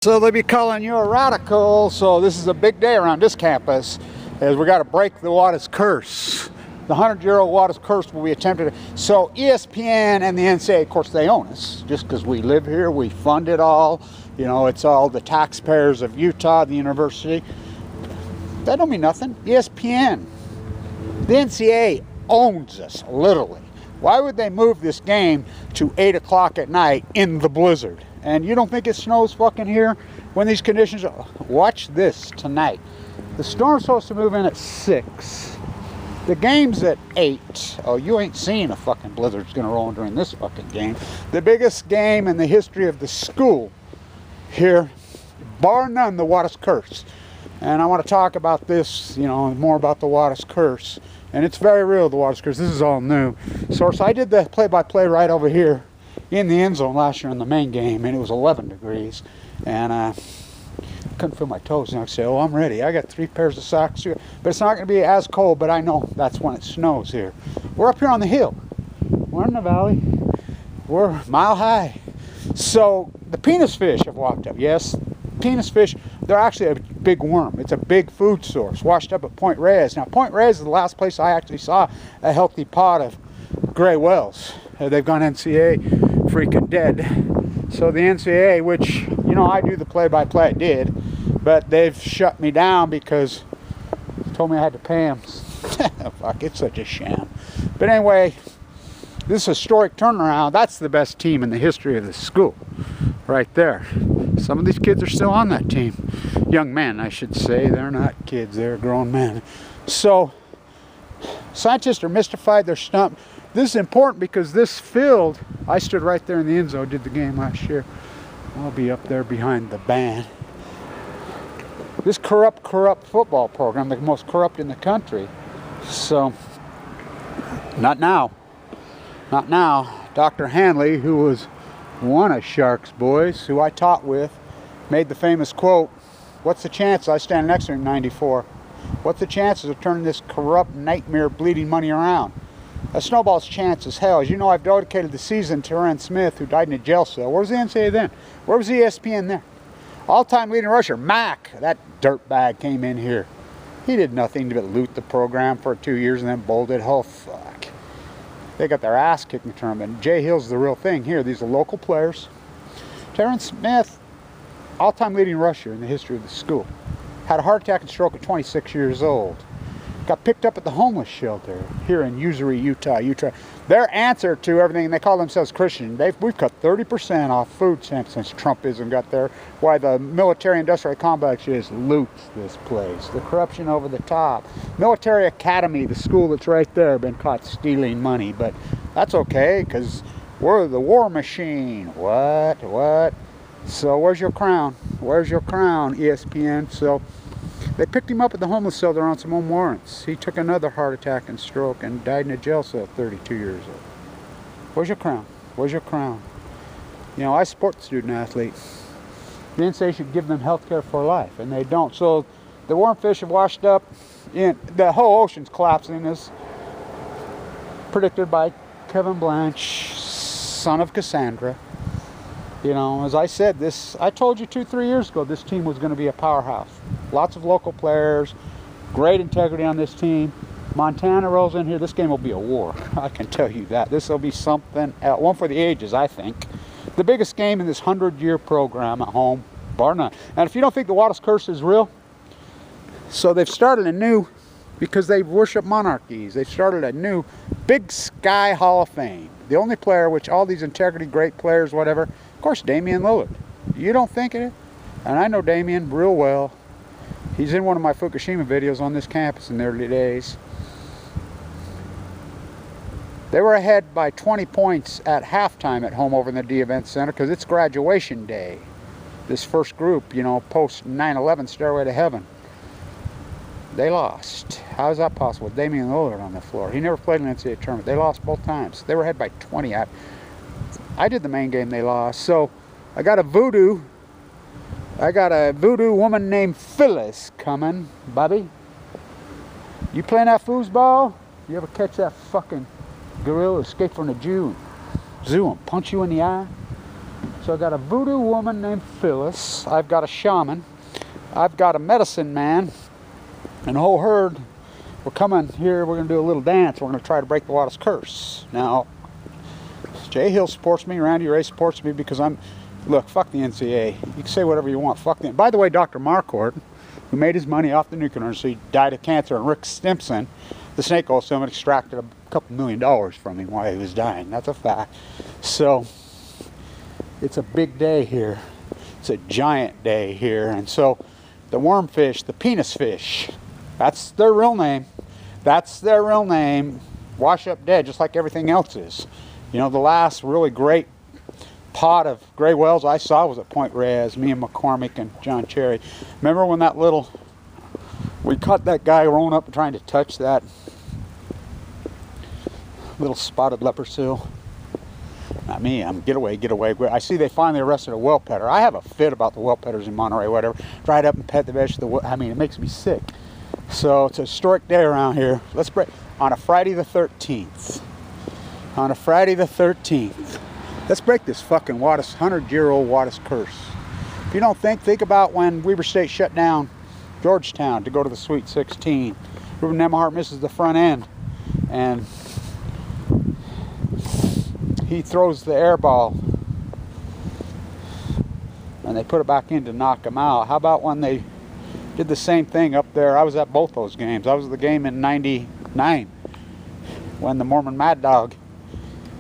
So they'll be calling you a radical, so this is a big day around this campus, as we got to break the REYES curse. The 100-year-old REYES curse will be attempted. So ESPN and the NCAA, of course, they own us, just because we live here, we fund it all. You know, it's all the taxpayers of Utah, the university. That don't mean nothing. ESPN, the NCAA owns us, literally. Why would they move this game to 8 o'clock at night in the blizzard? And you don't think it snows fucking here when these conditions are? Watch this tonight. The storm's supposed to move in at 6. The game's at 8. Oh, you ain't seen a fucking blizzard's gonna roll during this fucking game. The biggest game in the history of the school here, bar none, the REYES curse. And I want to talk about this, you know, more about the REYES curse. And it's very real, the REYES curse. This is all new. So I did the play-by-play right over here in the end zone last year in the main game, and it was 11 degrees, and I couldn't feel my toes. And I say, oh, I'm ready. I got 3 pairs of socks, but it's not going to be as cold, but I know that's when it snows here. We're up here on the hill. We're in the valley. We're mile high. So the penis fish have walked up. Yes, penis fish, they're actually a big worm. It's a big food source, washed up at Point REYES. Now, Point REYES is the last place I actually saw a healthy pot of gray whales. They've gone NCAA freaking dead. So the NCAA, which, you know, I do the play-by-play, I did, but they've shut me down because they told me I had to pay them. Fuck, it's such a sham. But anyway, this historic turnaround, that's the best team in the history of the school, right there. Some of these kids are still on that team. Young men, I should say. They're not kids, they're grown men. So, scientists are mystified, they're stumped. This is important because this field, I stood right there in the end zone, did the game last year. I'll be up there behind the band. This corrupt football program, the most corrupt in the country. So, not now. Not now. Dr. Hanley, who was one of Shark's boys, who I taught with, made the famous quote, "What's the chance I stand next to him in 94? What's the chances of turning this corrupt nightmare bleeding money around? A snowball's chance is hell. As you know, I've dedicated the season to Terrence Smith, who died in a jail cell. Where was the NCAA then? Where was ESPN then? All-time leading rusher, Mack, that dirtbag came in here. He did nothing but loot the program for 2 years and then bolted. Oh, fuck. They got their ass kicked in the tournament. Jay Hill's the real thing here. These are local players. Terrence Smith, all-time leading rusher in the history of the school. Had a heart attack and stroke at 26 years old. Got picked up at the homeless shelter here in Usery, Utah. Their answer to everything, they call themselves Christian. We've cut 30% off food stamps since Trumpism got there. Why the military-industrial complex just loots this place. The corruption over the top. Military Academy, the school that's right there, been caught stealing money. But that's okay, because we're the war machine. What? So where's your crown? Where's your crown, ESPN? So they picked him up at the homeless shelter on some own warrants. He took another heart attack and stroke and died in a jail cell at 32 years old. Where's your crown? Where's your crown? You know, I support the student athletes. The NCAA should give them health care for life, and they don't. So the wormfish have washed up. The whole ocean's collapsing, as predicted by Kevin Blanch, son of Cassandra. You know, as I said, I told you 2-3 years ago this team was going to be a powerhouse. Lots of local players, great integrity on this team. Montana rolls in here, this game will be a war. I can tell you that. This will be something, one for the ages, I think. The biggest game in this 100-year program at home, bar none. And if you don't think the REYES curse is real, so they've started a new, because they worship monarchies, they've started a new Big Sky Hall of Fame. The only player, which all these integrity, great players, whatever, of course, Damian Lillard. You don't think it? And I know Damian real well. He's in one of my Fukushima videos on this campus in the early days. They were ahead by 20 points at halftime at home over in the D Event Center because it's graduation day. This first group, you know, post 9/11 Stairway to Heaven. They lost. How is that possible? Damian Lillard on the floor. He never played in an NCAA tournament. They lost both times. They were ahead by 20. I did the main game, they lost. So I got a voodoo woman named Phyllis coming. Bobby, you playing that foosball? You ever catch that fucking gorilla escape from the zoo and punch you in the eye? So I've got a voodoo woman named Phyllis. I've got a shaman. I've got a medicine man. And a whole herd. We're coming here. We're going to do a little dance. We're going to try to break the Wallace curse. Now, Jay Hill supports me. Randy Ray supports me because I'm... Look, fuck the NCAA. You can say whatever you want. Fuck them. By the way, Dr. Marquardt, who made his money off the nuclear industry, died of cancer, and Rick Stimson, the snake oil salesman, extracted a couple $1 million from him while he was dying. That's a fact. So, it's a big day here. It's a giant day here. And so, the wormfish, the penis fish, that's their real name. That's their real name. Wash up dead, just like everything else is. You know, the last really great pot of gray whales I saw was at Point Reyes, me and McCormick and John Cherry. Remember when that little, we caught that guy rolling up and trying to touch that little spotted leper seal? Not me, I'm get away. I see they finally arrested a whale petter. I have a fit about the whale petters in Monterey, whatever. Dried up and pet the vegetable. I mean, it makes me sick. So it's a historic day around here. Let's break on a Friday the 13th. On a Friday the 13th. Let's break this fucking 100-year-old Wattis curse. If you don't think about when Weber State shut down Georgetown to go to the Sweet 16. Ruben Nembhard misses the front end, and he throws the air ball, and they put it back in to knock him out. How about when they did the same thing up there? I was at both those games. I was at the game in '99 when the Mormon Mad Dog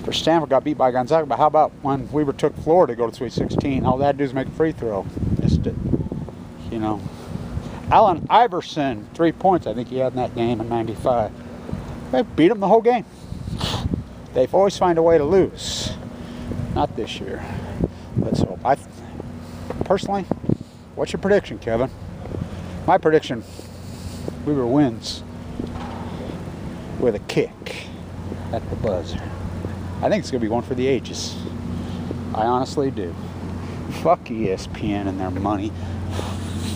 for Stanford got beat by Gonzaga. But how about when Weber took Florida to go to Sweet 16? All they had to do is make a free throw. Missed it. You know. Allen Iverson, 3 points I think he had in that game in '95. They beat him the whole game. They always find a way to lose. Not this year. Let's hope. Personally, what's your prediction, Kevin? My prediction, Weber wins with a kick at the buzzer. I think it's going to be one for the ages. I honestly do. Fuck ESPN and their money.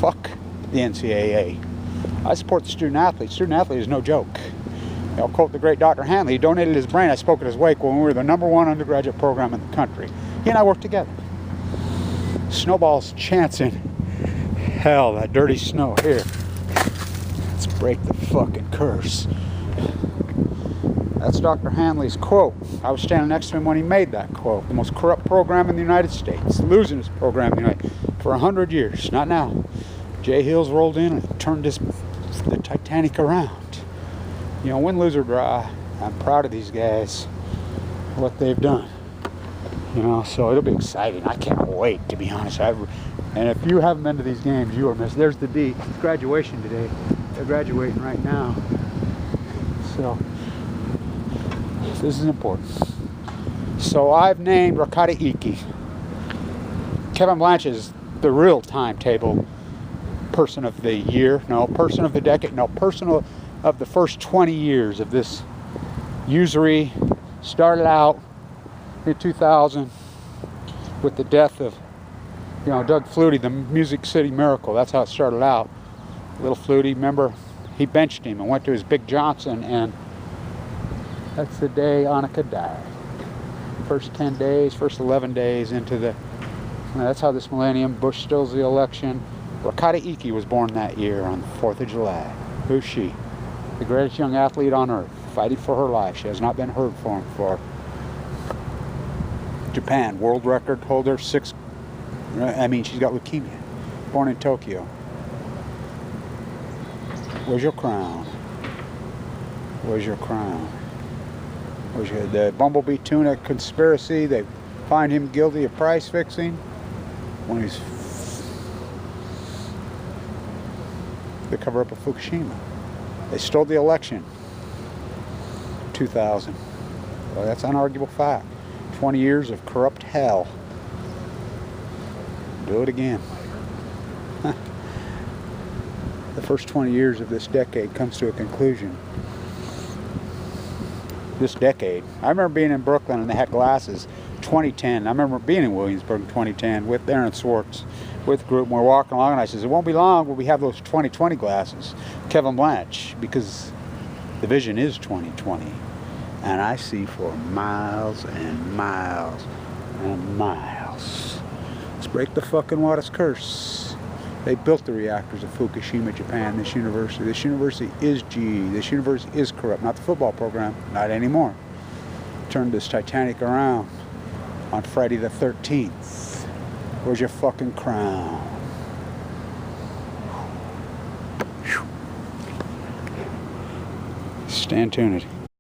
Fuck the NCAA. I support the student athlete. Student athlete is no joke. I'll quote the great Dr. Hanley. He donated his brain. I spoke at his wake when we were the #1 undergraduate program in the country. He and I worked together. Snowball's chancing. Hell, that dirty snow. Here. Let's break the fucking curse. That's Dr. Hanley's quote. I was standing next to him when he made that quote. The most corrupt program in the United States. The losingest program in the United States. For 100 years. Not now. Jay Hill's rolled in and turned the Titanic around. You know, win, lose, or draw, I'm proud of these guys, what they've done. You know, so it'll be exciting. I can't wait, to be honest. And if you haven't been to these games, you are missed. There's the D. It's graduation today. They're graduating right now. So, this is important. So, I've named Rakata Iki. Kevin Blanch is the real timetable person of the year. No, person of the decade. No, person of the first 20 years of this usury. Started out in 2000 with the death of, you know, Doug Flutie, the Music City Miracle. That's how it started out. Little Flutie, remember, he benched him and went to his Big Johnson, and that's the day Annika died. First 10 days, first 11 days into the, that's how this millennium, Bush steals the election. Rakata Iki was born that year on the 4th of July. Who's she? The greatest young athlete on earth, fighting for her life. She has not been heard from for. Japan, world record holder, she's got leukemia. Born in Tokyo. Where's your crown? Where's your crown? Where's the Bumblebee Tuna conspiracy? They find him guilty of price fixing when he's the cover-up of Fukushima. They stole the election. 2000. Well, that's an unarguable fact. 20 years of corrupt hell. Do it again. The first 20 years of this decade comes to a conclusion. This decade. I remember being in Brooklyn and they had glasses. 2010. I remember being in Williamsburg in 2010 with Aaron Swartz, with the group, and we're walking along, and I says, it won't be long when we have those 2020 glasses. Kevin Blanch, because the vision is 2020. And I see for miles and miles and miles. break the fucking Wada's curse. They built the reactors of Fukushima, Japan, this university. This university is GE. This university is corrupt. Not the football program. Not anymore. Turned this Titanic around on Friday the 13th. Where's your fucking crown? Stand tuned.